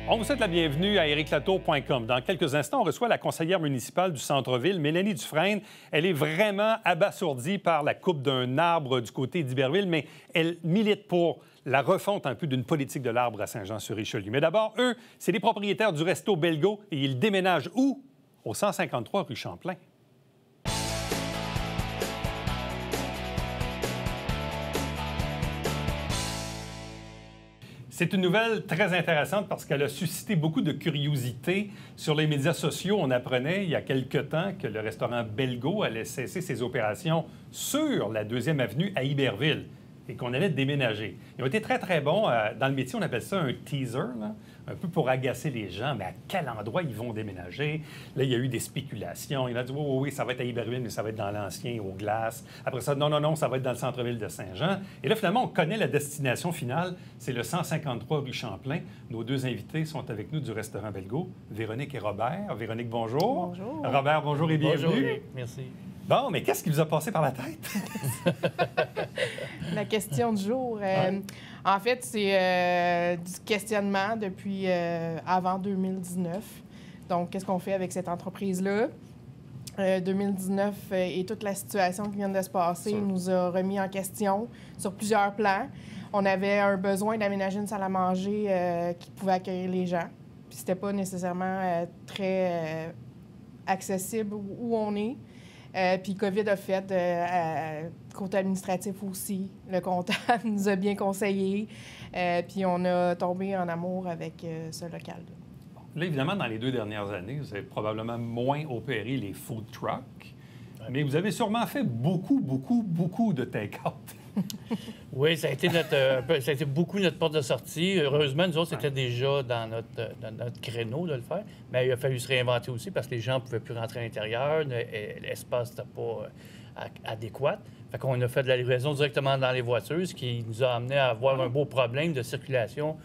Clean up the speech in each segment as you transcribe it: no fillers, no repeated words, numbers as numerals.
On vous souhaite la bienvenue à ericlatour.com. Dans quelques instants, on reçoit la conseillère municipale du centre-ville, Mélanie Dufresne. Elle est vraiment abasourdie par la coupe d'un arbre du côté d'Iberville, mais elle milite pour la refonte un peu d'une politique de l'arbre à Saint-Jean-sur-Richelieu. Mais d'abord, eux, c'est les propriétaires du Resto Belgo et ils déménagent où? Au 153 rue Champlain. C'est une nouvelle très intéressante parce qu'elle a suscité beaucoup de curiosité. Sur les médias sociaux, on apprenait il y a quelque temps que le restaurant Belgo allait cesser ses opérations sur la 2e avenue à Iberville et qu'on allait déménager. Ils ont été très, très bons. Dans le métier, on appelle ça un teaser, là, un peu pour agacer les gens. Mais à quel endroit ils vont déménager? Là, il y a eu des spéculations. Il a dit, oui, oui, oui, ça va être à Iberville, mais ça va être dans l'ancien, aux Glaces. Après ça, non, non, non, ça va être dans le centre-ville de Saint-Jean. Et là, finalement, on connaît la destination finale. C'est le 153 rue Champlain. Nos deux invités sont avec nous du restaurant Belgo, Véronique et Robert. Véronique, bonjour. Bonjour. Robert, bonjour et bienvenue. Bonjour, merci. Bon, mais qu'est-ce qui vous a passé par la tête? La question du jour. En fait, c'est du questionnement depuis avant 2019. Donc, qu'est-ce qu'on fait avec cette entreprise-là? 2019 et toute la situation qui vient de se passer nous a remis en question sur plusieurs plans. On avait un besoin d'aménager une salle à manger qui pouvait accueillir les gens. Puis, c'était pas nécessairement très accessible où on est. Puis COVID a fait, côté administratif aussi, le comptable nous a bien conseillé. Puis on a tombé en amour avec ce local-là. Là, évidemment, dans les 2 dernières années, vous avez probablement moins opéré les food trucks, mais vous avez sûrement fait beaucoup, beaucoup, beaucoup de take-out. Oui, ça a été beaucoup notre porte de sortie. Heureusement, nous autres, c'était déjà dans notre créneau de le faire. Mais il a fallu se réinventer aussi parce que les gens ne pouvaient plus rentrer à l'intérieur. L'espace n'était pas adéquat. Fait qu'on a fait de la livraison directement dans les voitures, ce qui nous a amené à avoir un beau problème de circulation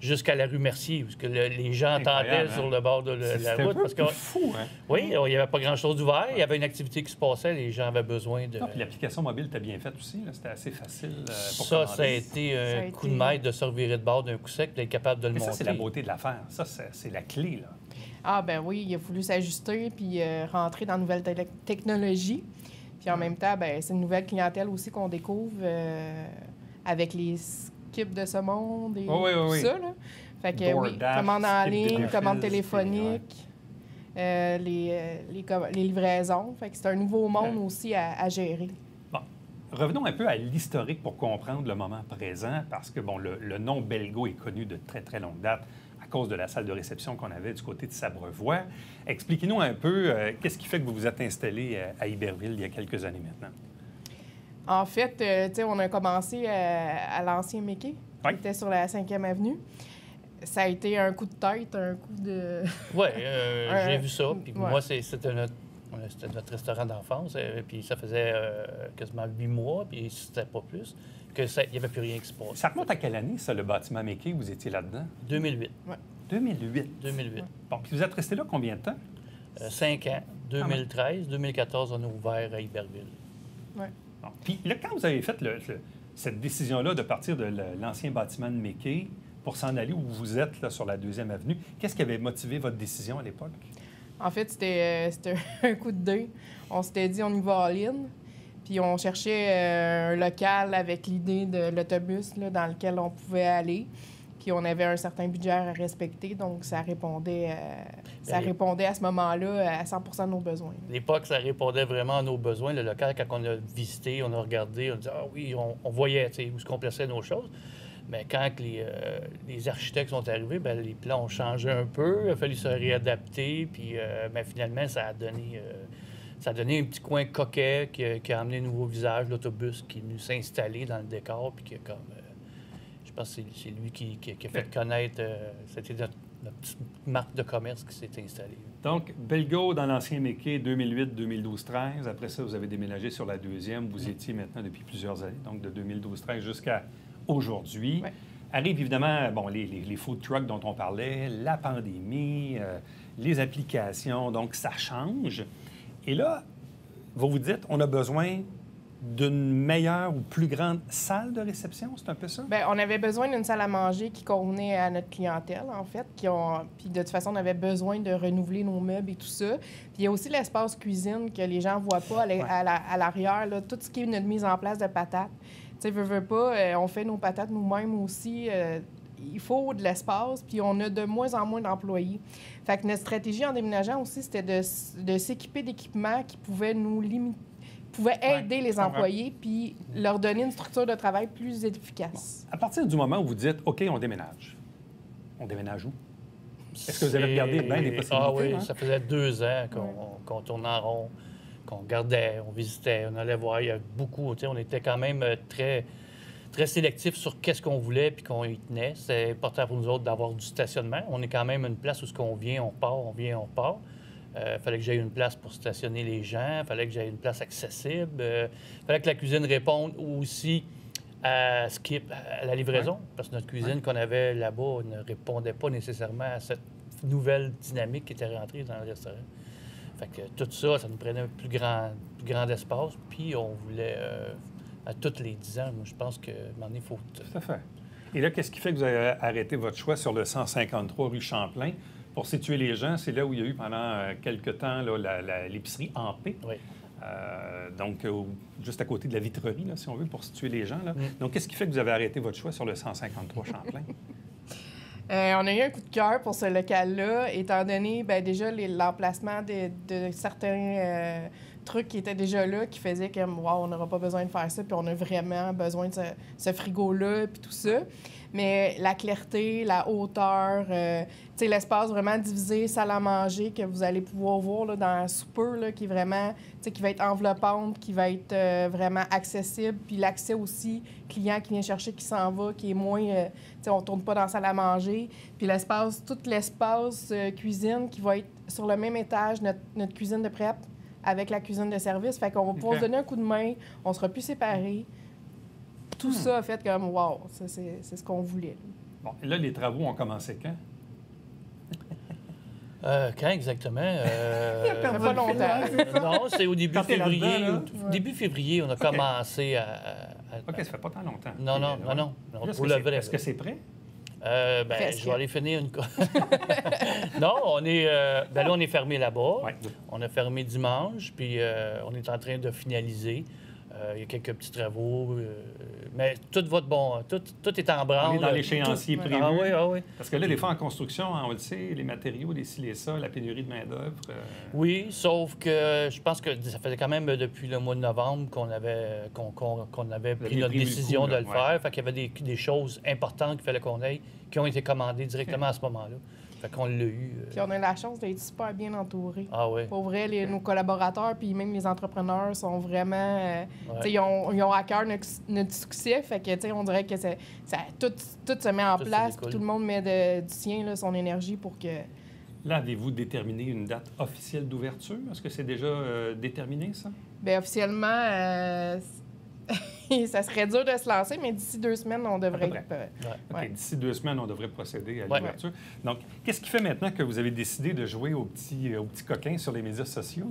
jusqu'à la rue Mercier, parce que les gens attendaient sur le bord de la route. Parce que fou, hein? Oui, il n'y avait pas grand-chose d'ouvert. Il y avait une activité qui se passait. Les gens avaient besoin de... Non, puis l'application mobile était bien faite aussi. C'était assez facile pour ça, commander. ça a été un coup de maître de se revirer de bord d'un coup sec et d'être capable de le monter. Ça, c'est la beauté de l'affaire. Ça, c'est la clé, là. Ah ben oui, il a fallu s'ajuster puis rentrer dans de nouvelles technologies. Puis en même temps, ben c'est une nouvelle clientèle aussi qu'on découvre avec les skips de ce monde et tout ça. Là. Fait que oui, commande en ligne, commande téléphonique, les livraisons. Fait que c'est un nouveau monde aussi à gérer. Bon, revenons un peu à l'historique pour comprendre le moment présent, parce que bon, le nom Belgo est connu de très, très longue date à cause de la salle de réception qu'on avait du côté de Sabrevoix. Expliquez-nous un peu qu'est-ce qui fait que vous vous êtes installé à Iberville il y a quelques années maintenant. En fait, tu sais, on a commencé à l'ancien Mickey, qui était sur la 5e avenue. Ça a été un coup de tête, un coup de... Oui, j'ai vu ça. Puis moi, c'était notre restaurant d'enfance. Puis ça faisait quasiment 8 mois, puis c'était pas plus, qu'il n'y avait plus rien qui se passait. Ça remonte à quelle année, ça, le bâtiment Mickey? Vous étiez là-dedans? 2008. Oui. 2008? 2008. Bon, puis vous êtes resté là combien de temps? 5 ans. 2013, 2014, on a ouvert à Iberville. Oui. Bon. Puis là, quand vous avez fait cette décision-là de partir de l'ancien bâtiment de Mickey pour s'en aller où vous êtes, là, sur la 2e avenue, qu'est-ce qui avait motivé votre décision à l'époque? En fait, c'était un coup de dé. On s'était dit, on y va all-in. Puis on cherchait un local avec l'idée de l'autobus là, dans lequel on pouvait aller. Puis on avait un certain budget à respecter, donc ça répondait à ce moment-là à 100 % de nos besoins. À l'époque, ça répondait vraiment à nos besoins. Le local, quand on a visité, on a regardé, on a dit « Ah oui, on voyait où est-ce qu'on plaçait nos choses ». Mais quand les architectes sont arrivés, bien, les plans ont changé un peu. Il a fallu se réadapter. Puis bien, finalement, ça a donné un petit coin coquet qui a amené un nouveau visage, l'autobus qui est venu s'installer dans le décor. Puis qui a comme... je pense que c'est lui qui a fait connaître... c'était notre petite marque de commerce qui s'est installée. Donc, Belgo dans l'ancien Mickey, 2008, 2012, 13. Après ça, vous avez déménagé sur la 2e. Vous étiez maintenant depuis plusieurs années, donc de 2012, 13 jusqu'à aujourd'hui. Ouais. Arrive évidemment bon, les food trucks dont on parlait, la pandémie, les applications, donc ça change. Et là, vous vous dites, on a besoin d'une meilleure ou plus grande salle de réception? C'est un peu ça? Bien, on avait besoin d'une salle à manger qui convenait à notre clientèle, en fait. Puis de toute façon, on avait besoin de renouveler nos meubles et tout ça. Puis il y a aussi l'espace cuisine que les gens ne voient pas à l'arrière, là, tout ce qui est notre mise en place de patates. Tu sais, veux pas, on fait nos patates nous-mêmes aussi. Il faut de l'espace, puis on a de moins en moins d'employés. Fait que notre stratégie en déménageant aussi, c'était de s'équiper d'équipements qui pouvaient nous limiter, pouvaient aider les employés puis leur donner une structure de travail plus efficace. À partir du moment où vous dites, OK, on déménage où? Est-ce que vous avez regardé bien les possibilités? Ah oui, hein? ça faisait 2 ans qu'on tournait en rond, qu'on regardait, on visitait, on allait voir. Il y a beaucoup, tu sais, on était quand même très, très sélectif sur qu'est-ce qu'on voulait puis qu'on y tenait. C'est important pour nous autres d'avoir du stationnement. On est quand même une place où ce qu'on vient, on part, on vient, on part. Fallait que j'aie une place pour stationner les gens, fallait que j'aie une place accessible, fallait que la cuisine réponde aussi à la livraison, parce que notre cuisine qu'on avait là-bas ne répondait pas nécessairement à cette nouvelle dynamique qui était rentrée dans le restaurant. Fait que tout ça, ça nous prenait un plus grand espace, puis on voulait, à tous les 10 ans, moi, je pense que, à un moment donné, il faut... Tout à fait. Et là, qu'est-ce qui fait que vous avez arrêté votre choix sur le 153 rue Champlain? Pour situer les gens, c'est là où il y a eu pendant quelques temps là, l'épicerie en paix. Oui. Donc, juste à côté de la vitrerie, là, si on veut, pour situer les gens. Là. Donc, qu'est-ce qui fait que vous avez arrêté votre choix sur le 153 Champlain? On a eu un coup de cœur pour ce local-là, étant donné, bien, déjà, l'emplacement de certains trucs qui étaient déjà là, qui faisaient que, wow, on n'aura pas besoin de faire ça, puis on a vraiment besoin de ce frigo-là, puis tout ça. Mais la clarté, la hauteur, tu sais, l'espace vraiment divisé, salle à manger, que vous allez pouvoir voir là, dans un souper, là, qui est vraiment, tu sais, qui va être enveloppante, qui va être vraiment accessible, puis l'accès aussi, client qui vient chercher, qui s'en va, qui est moins, tu sais, on tourne pas dans la salle à manger, puis l'espace, tout l'espace cuisine qui va être sur le même étage, notre cuisine de prep, avec la cuisine de service, fait qu'on va pouvoir se donner un coup de main, on sera plus séparés. Tout ça a fait comme, wow, ça, c'est ce qu'on voulait. Bon, et là, les travaux ont commencé quand? Quand exactement? Ça fait pas longtemps. Non, c'est au début Quand t'es février. là-dedans, Début février, on a commencé à... OK, ça fait pas tant longtemps. Non. Pour le vrai. Est-ce que c'est prêt? Je vais aller finir une... Non, on est... là, on est fermé là-bas. Ouais. On a fermé dimanche, puis on est en train de finaliser. Il y a quelques petits travaux, mais tout va de bon. Tout est en branle. On est dans l'échéancier prévu. Ah oui. Parce que là, des fois, en construction, on le sait, les matériaux, les ci, les ça, la pénurie de main-d'œuvre. Oui, sauf que je pense que ça faisait quand même depuis le mois de novembre qu'on avait pris notre décision de le faire. Fait qu'il y avait des choses importantes qu'il fallait qu'on aille, qui ont été commandées directement à ce moment-là. Fait qu'on l'a eu. Puis on a la chance d'être super bien entourés. Ah oui. Pour vrai, nos collaborateurs, puis même les entrepreneurs sont vraiment... tu sais, ils ont à cœur notre succès. Fait que, tu sais, on dirait que tout se met en place, puis tout le monde met du sien, là, son énergie pour que... Là, avez-vous déterminé une date officielle d'ouverture? Est-ce que c'est déjà déterminé, ça? Bien, officiellement... ça serait dur de se lancer, mais d'ici 2 semaines, on devrait être... OK, d'ici 2 semaines, on devrait procéder à l'ouverture. Donc, qu'est-ce qui fait maintenant que vous avez décidé de jouer aux petits coquins sur les médias sociaux?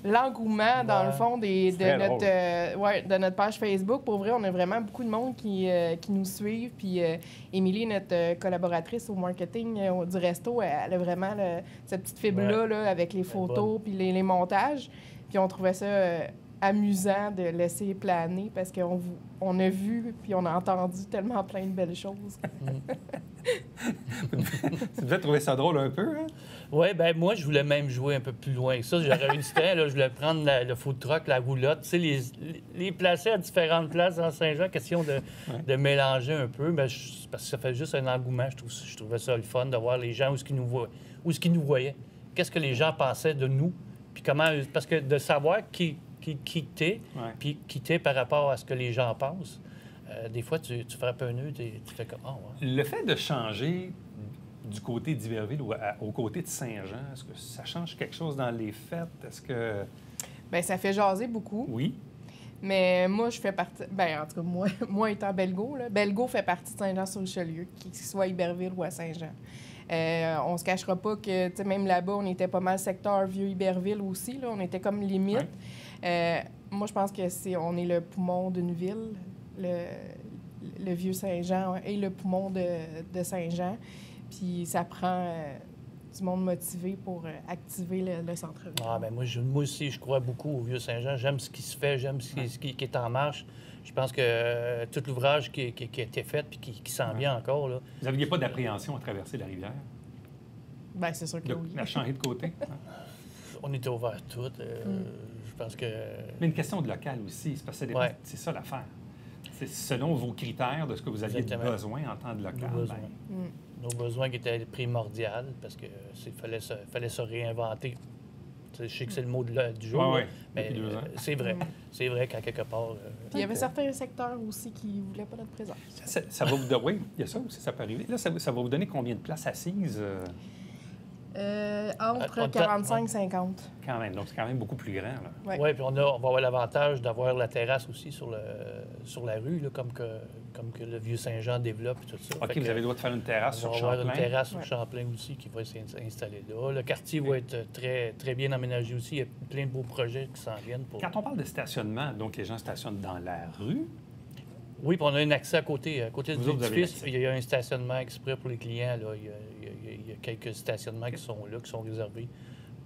L'engouement, dans le fond, de notre page Facebook. Pour vrai, on a vraiment beaucoup de monde qui nous suivent. Puis Émilie, notre collaboratrice au marketing du resto, elle a vraiment cette petite fibre-là là, avec les photos puis les montages. Puis on trouvait ça... amusant de laisser planer parce qu'on a vu puis on a entendu tellement plein de belles choses. Tu devais trouver ça drôle un peu, hein? Oui, bien, moi, je voulais même jouer un peu plus loin que ça. J'aurais eu du temps, là, je voulais prendre le food truck, la roulotte, tu sais, les placer à différentes places dans Saint-Jean, question de mélanger un peu, mais parce que ça fait juste un engouement. Je trouvais ça le fun de voir les gens où est-ce qu'ils nous voyaient. Qu'est-ce que les gens pensaient de nous, puis comment... Parce que de savoir qui t'es, puis qui t'es par rapport à ce que les gens pensent. Des fois, tu frappes un nœud, tu fais comme... Oh, ouais. Le fait de changer du côté d'Iberville au côté de Saint-Jean, est-ce que ça change quelque chose dans les fêtes? Est-ce que... Bien, ça fait jaser beaucoup. Oui. Mais moi, je fais partie... Bien, en tout cas, moi étant Bellegault, là, Bellegault fait partie de Saint-Jean-sur-Richelieu, qu'il soit à Iberville ou à Saint-Jean. On se cachera pas que, tu sais, même là-bas, on était pas mal secteur Vieux-Iberville aussi, là, on était comme limite. Moi, je pense que on est le poumon d'une ville. Le Vieux-Saint-Jean est le poumon de Saint-Jean. Puis ça prend du monde motivé pour activer le centre-ville. Ah, ben moi aussi, je crois beaucoup au Vieux-Saint-Jean. J'aime ce qui se fait, j'aime ce qui est en marche. Je pense que tout l'ouvrage qui a été fait puis qui s'en vient encore, là. Vous n'aviez pas d'appréhension à traverser la rivière? Bien, c'est sûr que oui. À changer de côté? On était ouvert tout. Je pense que... Mais une question de local aussi, c'est parce que ça dépend, Ouais. c'est ça l'affaire. C'est selon vos critères de ce que vous aviez Exactement. besoin en temps de local. Nos besoins. ben, Nos besoins qui étaient primordiaux parce que fallait se réinventer. Tu sais, je sais que c'est le mot du jour, Ouais, là, ouais, mais depuis 2 ans. c'est vrai. C'est vrai qu'à quelque part... Puis il y avait certains secteurs aussi qui ne voulaient pas notre présence. ça va vous donner... Oui, il y a ça aussi, ça peut arriver. Là, ça va vous donner combien de places assises? Entre 45 et 50. Quand même, donc c'est quand même beaucoup plus grand. Là. Ouais. Oui, puis on va avoir l'avantage d'avoir la terrasse aussi sur la rue, là, comme que le Vieux-Saint-Jean développe et tout ça. OK, Fait vous que avez le droit de faire une terrasse on sur va avoir Champlain. une terrasse sur Ouais. Champlain aussi qui va s'installer là. Le quartier va être très, très bien aménagé aussi. Il y a plein de beaux projets qui s'en viennent. Pour... Quand on parle de stationnement, donc les gens stationnent dans la rue. Oui, puis on a un accès à côté de Vous autres, vous avez l'édifice. l'accès. Il y a un stationnement exprès pour les clients. Là. Il y a quelques stationnements qui sont là, qui sont réservés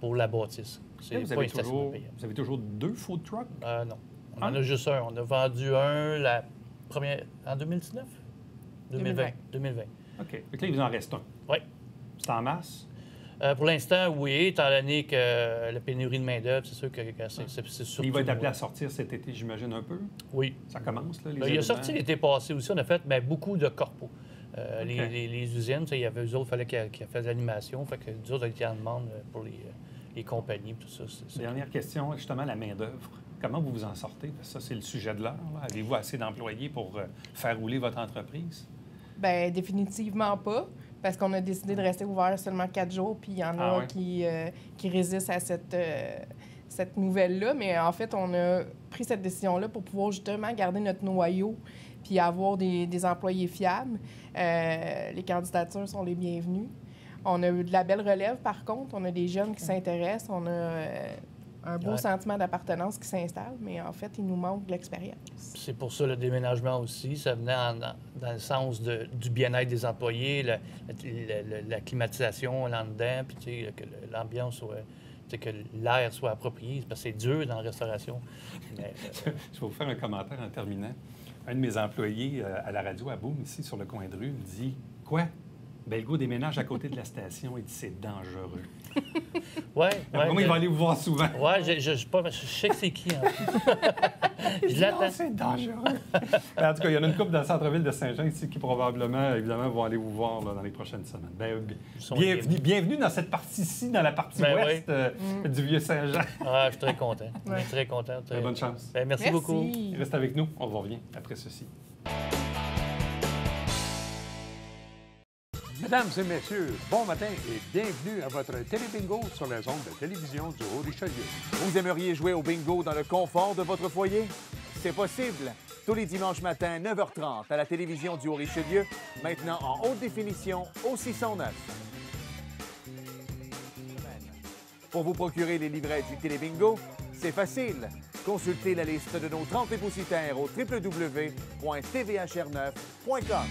pour la bâtisse. C'est Là, vous, pas avez un stationnement toujours, payant. vous avez toujours 2 food trucks? Non. On Un? en a juste un. On a vendu un la première en 2019? 2020. OK. Donc là, il vous en reste un. Oui. C'est en masse? Pour l'instant, oui, étant donné que la pénurie de main-d'œuvre, c'est sûr que c'est surtout. Il va être appelé à sortir cet été, j'imagine, un peu. Oui. Ça commence, là, les Il a événements. sorti l'été passé aussi. On a fait beaucoup de corpos. OK. Les usines, il y avait eux autres, il fallait qu'ils fassent de l'animation. Fait que nous autres, on était en demande pour les compagnies, tout ça. Dernière question, justement, la main-d'œuvre. Comment vous vous en sortez? Parce que ça, c'est le sujet de l'heure. Là. Avez-vous assez d'employés pour faire rouler votre entreprise? Bien, définitivement pas, parce qu'on a décidé de rester ouvert seulement 4 jours, puis il y en a Ah ouais? qui résistent à cette nouvelle-là. Mais en fait, on a pris cette décision-là pour pouvoir justement garder notre noyau puis avoir des employés fiables. Les candidatures sont les bienvenues. On a eu de la belle relève, par contre. On a des jeunes qui s'intéressent. On a un beau Ouais. sentiment d'appartenance qui s'installe, mais en fait, il nous manque de l'expérience. C'est pour ça le déménagement aussi. Ça venait dans le sens du bien-être des employés, la climatisation là-dedans, puis tu sais, que l'ambiance soit. Tu sais, que l'air soit approprié, parce que c'est dur dans la restauration. Mais, Je vais vous faire un commentaire en terminant. Un de mes employés à la radio à Boom, ici, sur le coin de rue, me dit « Quoi? Belgo déménage à côté de la station. » Il dit « C'est dangereux. » Comment il va aller vous voir souvent? Oui, je sais que c'est qui, en plus. Il Je dit, l'attends. non, c'est dangereux. En tout cas, il y en a une couple dans le centre-ville de Saint-Jean ici qui probablement, évidemment, vont aller vous voir là, dans les prochaines semaines. Ils sont Bienvenue dans cette partie-ci, dans la partie Ben ouest du Vieux-Saint-Jean. Ah, je suis très content. Je Ouais. suis très content. Très bonne chance. Ben, merci beaucoup. Reste avec nous, on vous revient après ceci. Mesdames et messieurs, bon matin et bienvenue à votre télébingo sur les ondes de télévision du Haut-Richelieu. Vous aimeriez jouer au bingo dans le confort de votre foyer? C'est possible. Tous les dimanches matins, 9h30, à la télévision du Haut-Richelieu, maintenant en haute définition au 609. Pour vous procurer les livrets du télébingo, c'est facile. Consultez la liste de nos 30 dépositaires au www.tvhr9.com.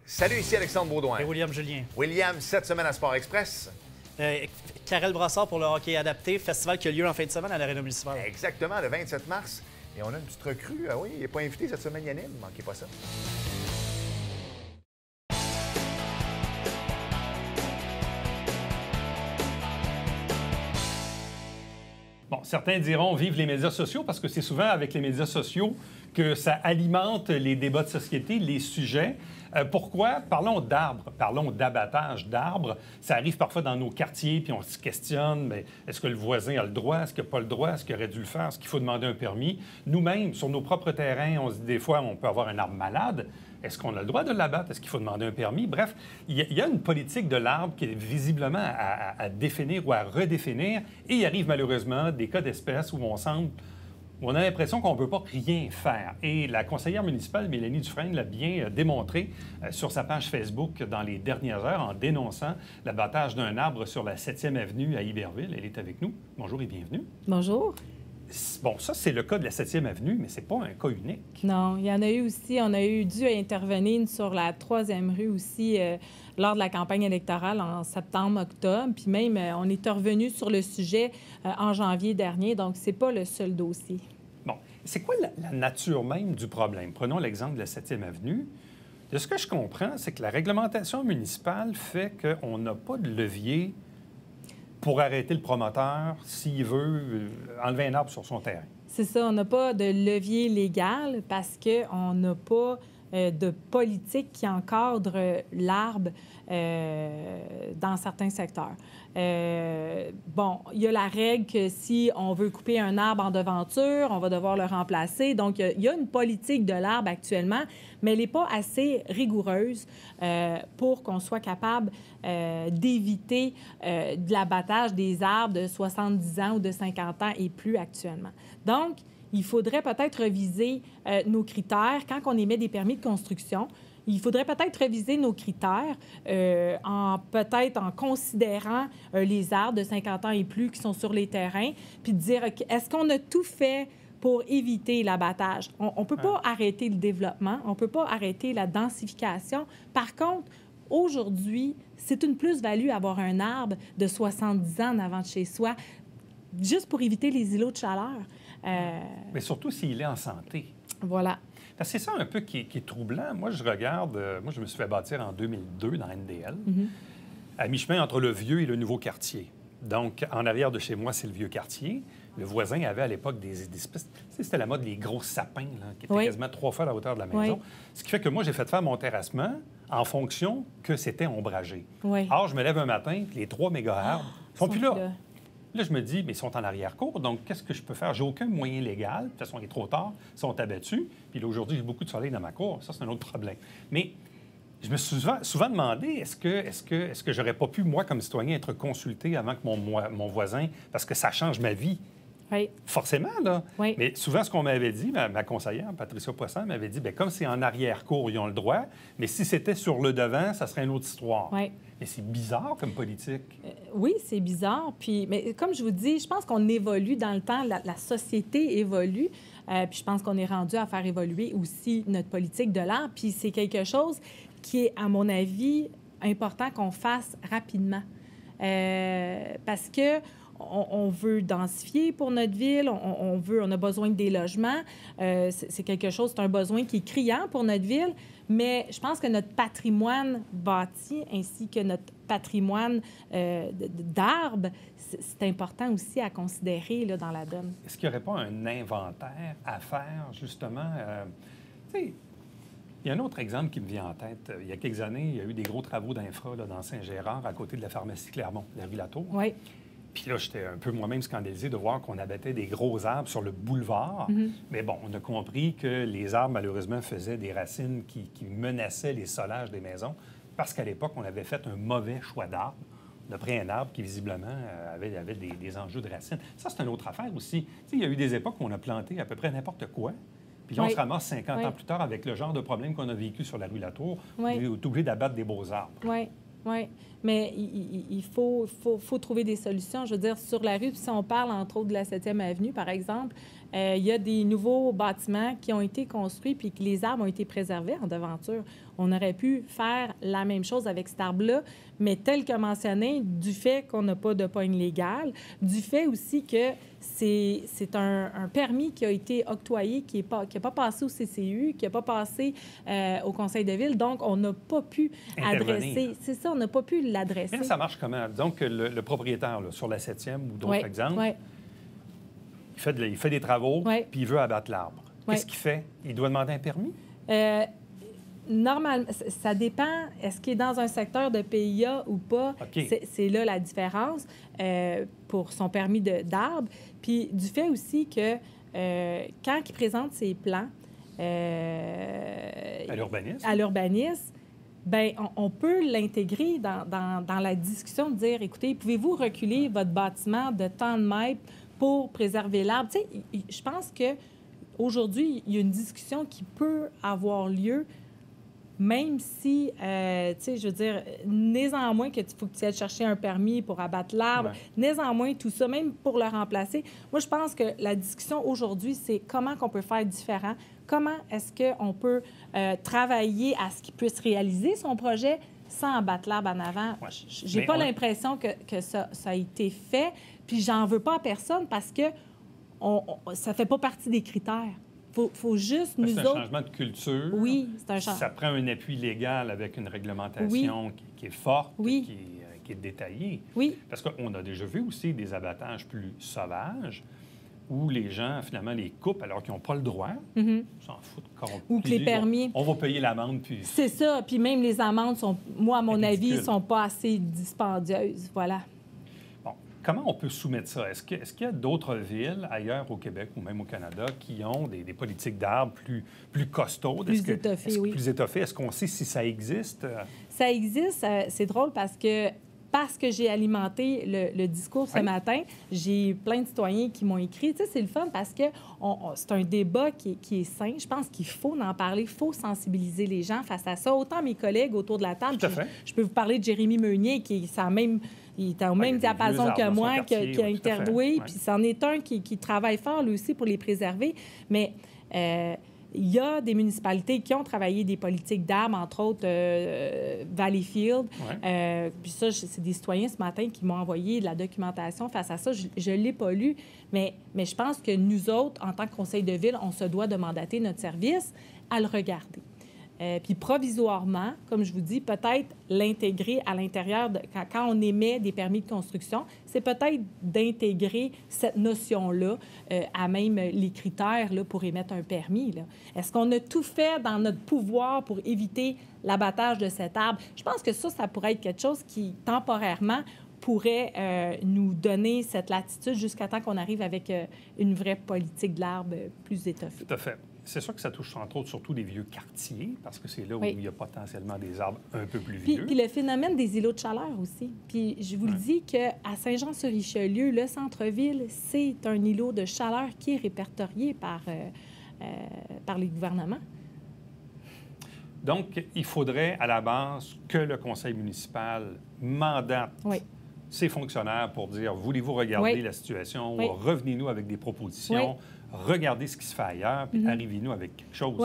Salut, ici Alexandre Baudouin. Et William Julien. William, cette semaine à Sport Express. Karel Brassard pour le hockey adapté, festival qui a lieu en fin de semaine à l'Arena municipale. Exactement, le 27 mars. Et on a une petite recrue. Ah oui, il n'est pas invité cette semaine, Yannick. Ne manquez pas ça. Bon, certains diront vive les médias sociaux parce que c'est souvent avec les médias sociaux que ça alimente les débats de société, les sujets. Pourquoi? Parlons d'arbres, parlons d'abattage d'arbres. Ça arrive parfois dans nos quartiers, puis on se questionne, mais est-ce que le voisin a le droit? Est-ce qu'il n'a pas le droit? Est-ce qu'il aurait dû le faire? Est-ce qu'il faut demander un permis? Nous-mêmes, sur nos propres terrains, on se dit des fois, on peut avoir un arbre malade. Est-ce qu'on a le droit de l'abattre? Est-ce qu'il faut demander un permis? Bref, il y a une politique de l'arbre qui est visiblement à définir ou à redéfinir. Et il arrive malheureusement des cas d'espèces où on semble où on a l'impression qu'on ne peut pas rien faire. Et la conseillère municipale, Mélanie Dufresne, l'a bien démontré sur sa page Facebook dans les dernières heures en dénonçant l'abattage d'un arbre sur la 7e avenue à Iberville. Elle est avec nous. Bonjour et bienvenue. Bonjour. Bon, ça, c'est le cas de la 7e avenue, mais c'est pas un cas unique. Non, il y en a eu aussi. On a dû intervenir sur la 3e rue aussi lors de la campagne électorale en septembre-octobre. Puis même, on est revenu sur le sujet en janvier dernier. Donc, c'est pas le seul dossier. Bon, c'est quoi la nature même du problème? Prenons l'exemple de la 7e avenue. De ce que je comprends, c'est que la réglementation municipale fait qu'on n'a pas de levier pour arrêter le promoteur s'il veut enlever un arbre sur son terrain. C'est ça, on n'a pas de levier légal parce qu'on n'a pas de politique qui encadre l'arbre dans certains secteurs. Bon, il y a la règle que si on veut couper un arbre en devanture, on va devoir le remplacer. Donc, il y a une politique de l'arbre actuellement, mais elle n'est pas assez rigoureuse pour qu'on soit capable d'éviter de l'abattage des arbres de 70 ans ou de 50 ans et plus actuellement. Donc, il faudrait peut-être reviser nos critères quand on émet des permis de construction. Il faudrait peut-être réviser nos critères peut-être en considérant les arbres de 50 ans et plus qui sont sur les terrains, puis de dire, est-ce qu'on a tout fait pour éviter l'abattage? On ne peut pas arrêter le développement, on ne peut pas arrêter la densification. Par contre, aujourd'hui, c'est une plus-value avoir un arbre de 70 ans en avant de chez soi, juste pour éviter les îlots de chaleur. Mais surtout s'il est en santé. Voilà. Parce que c'est ça un peu qui est troublant. Moi, je regarde... moi, je me suis fait bâtir en 2002 dans NDL, à mi-chemin entre le vieux et le nouveau quartier. Donc, en arrière de chez moi, c'est le vieux quartier. Le voisin avait à l'époque des espèces... C'était la mode des gros sapins, là, qui étaient quasiment 3 fois la hauteur de la maison. Oui. Ce qui fait que moi, j'ai fait faire mon terrassement en fonction que c'était ombragé. Oui. Or, je me lève un matin, puis les 3 méga-arbres sont plus là. Là, je me dis, mais ils sont en arrière-cour, donc qu'est-ce que je peux faire? J'ai aucun moyen légal. De toute façon, il est trop tard, ils sont abattus. Puis là, aujourd'hui, j'ai beaucoup de soleil dans ma cour. Ça, c'est un autre problème. Mais je me suis souvent demandé, est-ce que j'aurais pas pu, moi, comme citoyen, être consulté avant que mon voisin, parce que ça change ma vie. Oui. Forcément, là. Oui. Mais souvent, ce qu'on m'avait dit, ma conseillère, Patricia Poisson, m'avait dit, bien, comme c'est en arrière-cour, ils ont le droit, mais si c'était sur le devant, ça serait une autre histoire. Oui. Mais c'est bizarre comme politique. Oui, c'est bizarre. Puis, mais comme je vous dis, je pense qu'on évolue dans le temps, la société évolue. Puis je pense qu'on est rendu à faire évoluer aussi notre politique de l'arbre. Puis c'est quelque chose qui est, à mon avis, important qu'on fasse rapidement. Parce que on veut densifier pour notre ville, on a besoin de des logements. C'est quelque chose, c'est un besoin qui est criant pour notre ville, mais je pense que notre patrimoine bâti ainsi que notre patrimoine d'arbres, c'est important aussi à considérer là, dans la donne. Est-ce qu'il n'y aurait pas un inventaire à faire, justement? Tu sais, il y a un autre exemple qui me vient en tête. Il y a quelques années, il y a eu des gros travaux d'infra là, dans Saint-Gérard, à côté de la pharmacie Clermont, la rue Latour. Oui. Puis là, j'étais un peu moi-même scandalisé de voir qu'on abattait des gros arbres sur le boulevard. Mais bon, on a compris que les arbres, malheureusement, faisaient des racines qui menaçaient les solages des maisons parce qu'à l'époque, on avait fait un mauvais choix d'arbre. On a pris un arbre qui, visiblement, avait des enjeux de racines. Ça, c'est une autre affaire aussi. Tu sais, il y a eu des époques où on a planté à peu près n'importe quoi. Puis là, on se ramasse 50 ans plus tard avec le genre de problème qu'on a vécu sur la rue Latour. On est obligé d'abattre des beaux arbres. Oui. Oui, mais il faut trouver des solutions. Je veux dire, sur la rue, si on parle, entre autres, de la 7e avenue, par exemple, il y a des nouveaux bâtiments qui ont été construits puis que les arbres ont été préservés en devanture. On aurait pu faire la même chose avec cet arbre-là, mais tel que mentionné, du fait qu'on n'a pas de pogne légale, du fait aussi que c'est un permis qui a été octroyé, qui n'a pas passé au CCU, qui n'a pas passé au Conseil de ville, donc on n'a pas pu adresser... C'est ça, on n'a pas pu l'adresser. Mais ça marche comment? Donc, le propriétaire, là, sur la 7e ou d'autres exemples, il fait des travaux, puis il veut abattre l'arbre. Qu'est-ce qu'il fait? Il doit demander un permis? Normalement, ça dépend. Est-ce qu'il est dans un secteur de PIA ou pas? Okay. C'est là la différence pour son permis d'arbre. Puis du fait aussi que quand il présente ses plans à l'urbanisme, bien, on peut l'intégrer dans la discussion de dire, écoutez, pouvez-vous reculer votre bâtiment de tant de mètres pour préserver l'arbre. Tu sais, je pense qu'aujourd'hui, il y a une discussion qui peut avoir lieu, même si, tu sais, je veux dire, néanmoins qu'il faut que tu ailles chercher un permis pour abattre l'arbre, néanmoins tout ça, même pour le remplacer. Moi, je pense que la discussion aujourd'hui, c'est comment qu'on peut faire différent, comment est-ce qu'on peut travailler à ce qu'il puisse réaliser son projet sans abattre l'arbre en avant. J'ai pas l'impression que ça a été fait, puis j'en veux pas à personne parce que ça fait pas partie des critères. Faut juste nous autres... C'est un changement de culture. Oui, c'est un changement. Ça prend un appui légal avec une réglementation qui est forte, qui est détaillée. Oui. Parce qu'on a déjà vu aussi des abattages plus sauvages où les gens, finalement, les coupent alors qu'ils n'ont pas le droit. Ils s'en foutent. Ou que les permis... On va payer l'amende, puis... C'est ça. Puis même les amendes sont, moi, à mon avis, ridicule. ne sont pas assez dispendieuses. Voilà. Bon. Comment on peut soumettre ça? Est-ce qu'il y a d'autres villes, ailleurs au Québec ou même au Canada, qui ont des politiques d'arbres plus costaudes? Plus étoffées, oui. Plus étoffées. Est-ce qu'on sait si ça existe? Ça existe. C'est drôle parce que j'ai alimenté le discours ce matin, j'ai plein de citoyens qui m'ont écrit. Tu sais, c'est le fun parce que c'est un débat qui est sain. Je pense qu'il faut en parler, il faut sensibiliser les gens face à ça. Autant mes collègues autour de la table. Je peux vous parler de Jérémy Meunier, qui il est au même diapason que moi, qui a interviewé. Puis c'en est un qui travaille fort, lui aussi, pour les préserver. Mais... il y a des municipalités qui ont travaillé des politiques d'arbres, entre autres Valleyfield. Puis ça, c'est des citoyens ce matin qui m'ont envoyé de la documentation face à ça. Je ne l'ai pas lu, mais je pense que nous autres, en tant que conseil de ville, on se doit de mandater notre service à le regarder. Puis provisoirement, comme je vous dis, peut-être l'intégrer à l'intérieur, quand on émet des permis de construction, c'est peut-être d'intégrer cette notion-là à même les critères là, pour émettre un permis. Est-ce qu'on a tout fait dans notre pouvoir pour éviter l'abattage de cet arbre? Je pense que ça pourrait être quelque chose qui, temporairement, pourrait nous donner cette latitude jusqu'à temps qu'on arrive avec une vraie politique de l'arbre plus étoffée. Tout à fait. C'est sûr que ça touche entre autres surtout des vieux quartiers, parce que c'est là où il y a potentiellement des arbres un peu plus vieux. Puis le phénomène des îlots de chaleur aussi. Puis je vous le dis qu'à Saint-Jean-sur-Richelieu, le centre-ville, c'est un îlot de chaleur qui est répertorié par les gouvernements. Donc, il faudrait à la base que le conseil municipal mandate ses fonctionnaires pour dire, voulez-vous regarder la situation, revenez-nous avec des propositions, regardez ce qui se fait ailleurs, puis arrivez-nous avec quelque chose.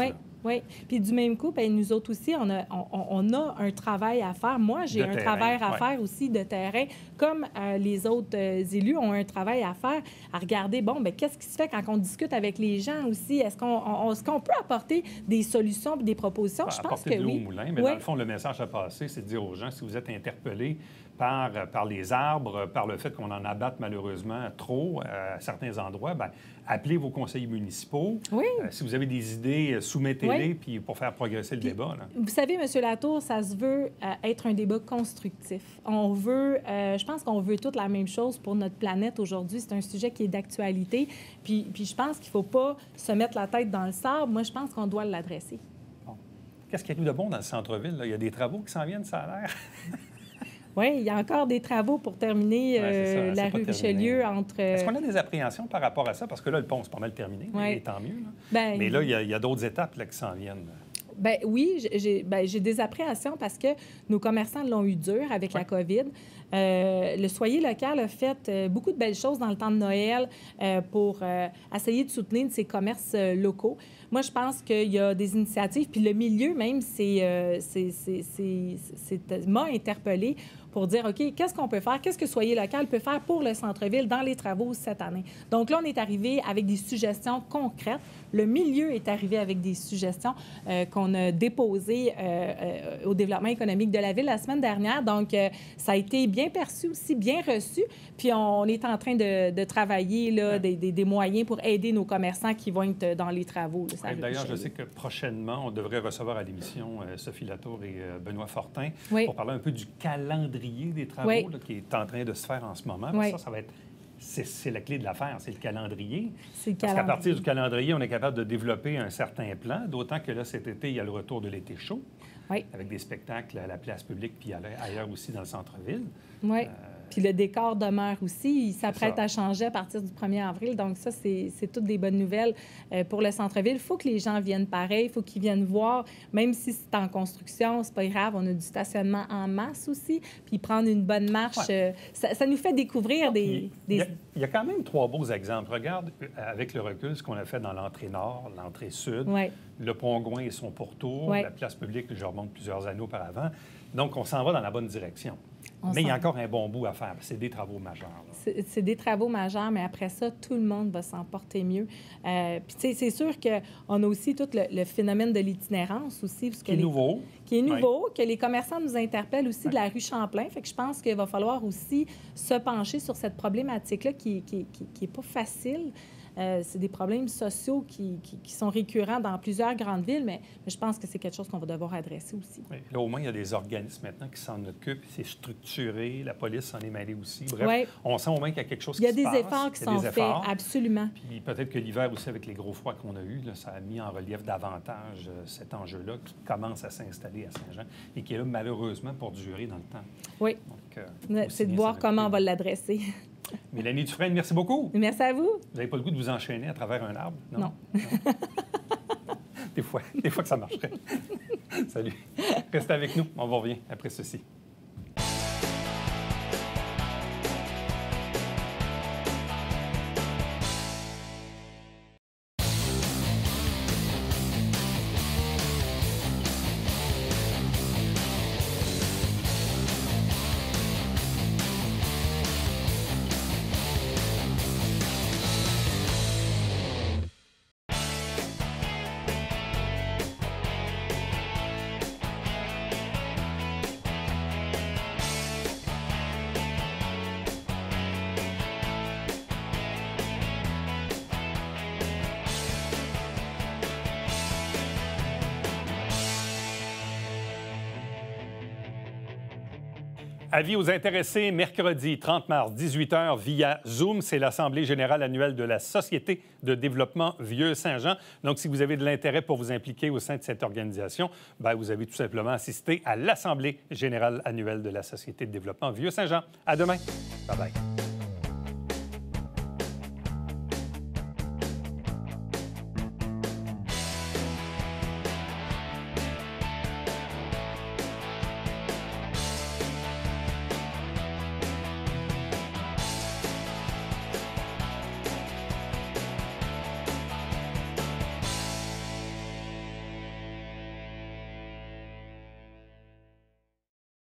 Oui. Puis du même coup, bien, nous autres aussi, on a un travail à faire. Moi, j'ai un travail à faire aussi de terrain, comme les autres élus ont un travail à faire, à regarder, bon, bien, qu'est-ce qui se fait quand on discute avec les gens aussi? Est-ce qu'on peut apporter des solutions et des propositions? Je pense que de l'eau au moulin, mais dans le fond, le message à passer, c'est de dire aux gens, si vous êtes interpellés par les arbres, par le fait qu'on en abatte malheureusement trop à certains endroits, bien, appelez vos conseillers municipaux. Si vous avez des idées, soumettez-les puis pour faire progresser le débat. Là. Vous savez, M. Latour, ça se veut être un débat constructif. On veut, je pense qu'on veut toute la même chose pour notre planète aujourd'hui. C'est un sujet qui est d'actualité. Puis je pense qu'il ne faut pas se mettre la tête dans le sable. Moi, je pense qu'on doit l'adresser. Bon. Qu'est-ce qu'il y a de bon dans le centre-ville? Là? Il y a des travaux qui s'en viennent, ça a l'air. Oui, il y a encore des travaux pour terminer la rue Richelieu entre... Est-ce qu'on a des appréhensions par rapport à ça? Parce que là, le pont, c'est pas mal terminé, et tant mieux. Là. Mais là, il y a d'autres étapes là, qui s'en viennent. Bien, oui, j'ai des appréhensions parce que nos commerçants l'ont eu dur avec la COVID. Le Soyer local a fait beaucoup de belles choses dans le temps de Noël pour essayer de soutenir ces commerces locaux. Moi, je pense qu'il y a des initiatives, puis le milieu même m'a interpellée pour dire, OK, qu'est-ce qu'on peut faire? Qu'est-ce que Soyer local peut faire pour le centre-ville dans les travaux cette année? Donc là, on est arrivé avec des suggestions concrètes. Le milieu est arrivé avec des suggestions qu'on a déposées au développement économique de la ville la semaine dernière. Donc, ça a été bien perçu aussi, bien reçu. Puis, on est en train de travailler là, des moyens pour aider nos commerçants qui vont être dans les travaux. Là, d'ailleurs, je sais que prochainement, on devrait recevoir à l'émission Sophie Latour et Benoît Fortin pour parler un peu du calendrier des travaux là, qui est en train de se faire en ce moment. Ça va être... C'est la clé de l'affaire, c'est le calendrier. Parce qu'à partir du calendrier, on est capable de développer un certain plan, d'autant que là, cet été, il y a le retour de l'été chaud, avec des spectacles à la place publique puis ailleurs aussi dans le centre-ville. Puis le décor demeure aussi. Il s'apprête ça. à changer à partir du 1er avril. Donc ça, c'est toutes des bonnes nouvelles pour le centre-ville. Il faut que les gens viennent pareil. Il faut qu'ils viennent voir, même si c'est en construction, c'est pas grave. On a du stationnement en masse aussi. Puis prendre une bonne marche, ça nous fait découvrir des... Il y a quand même 3 beaux exemples. Regarde, avec le recul, ce qu'on a fait dans l'entrée nord, l'entrée sud, Ouais. le Pont-Gouin et son pourtour, Ouais. la place publique, je remonte plusieurs années auparavant. Donc, on s'en va dans la bonne direction. On Mais il y a s'en- encore un bon bout à faire. C'est des travaux majeurs. là. C'est des travaux majeurs, mais après ça, tout le monde va s'en porter mieux. Puis, tu sais, c'est sûr qu'on a aussi tout le phénomène de l'itinérance aussi. Parce que Qui est nouveau. Qui est nouveau, que les commerçants nous interpellent aussi de la rue Champlain. Fait que je pense qu'il va falloir aussi se pencher sur cette problématique-là qui est pas facile. C'est des problèmes sociaux qui sont récurrents dans plusieurs grandes villes, mais je pense que c'est quelque chose qu'on va devoir adresser aussi. Oui. Là, au moins, il y a des organismes maintenant qui s'en occupent. C'est structuré. La police s'en est mêlée aussi. Bref, Ouais. on sent au moins qu'il y a quelque chose Il y a qui des se passe. efforts qui Il y a sont des faits, efforts. absolument. Puis peut-être que l'hiver aussi, avec les gros froids qu'on a eus, là, ça a mis en relief davantage cet enjeu-là qui commence à s'installer à Saint-Jean et qui est là, malheureusement, pour durer dans le temps. Oui, Donc, aussi c'est de bien voir s'en comment on occuper. va l'adresser. Mélanie Dufresne, merci beaucoup. Merci à vous. Vous n'avez pas le goût de vous enchaîner à travers un arbre? Non. Des fois que ça marcherait. Salut. Restez avec nous. On vous revient après ceci. Avis aux intéressés, mercredi 30 mars, 18h, via Zoom. C'est l'Assemblée générale annuelle de la Société de développement Vieux-Saint-Jean. Donc, si vous avez de l'intérêt pour vous impliquer au sein de cette organisation, bien, vous avez tout simplement assisté à l'Assemblée générale annuelle de la Société de développement Vieux-Saint-Jean. À demain. Bye-bye.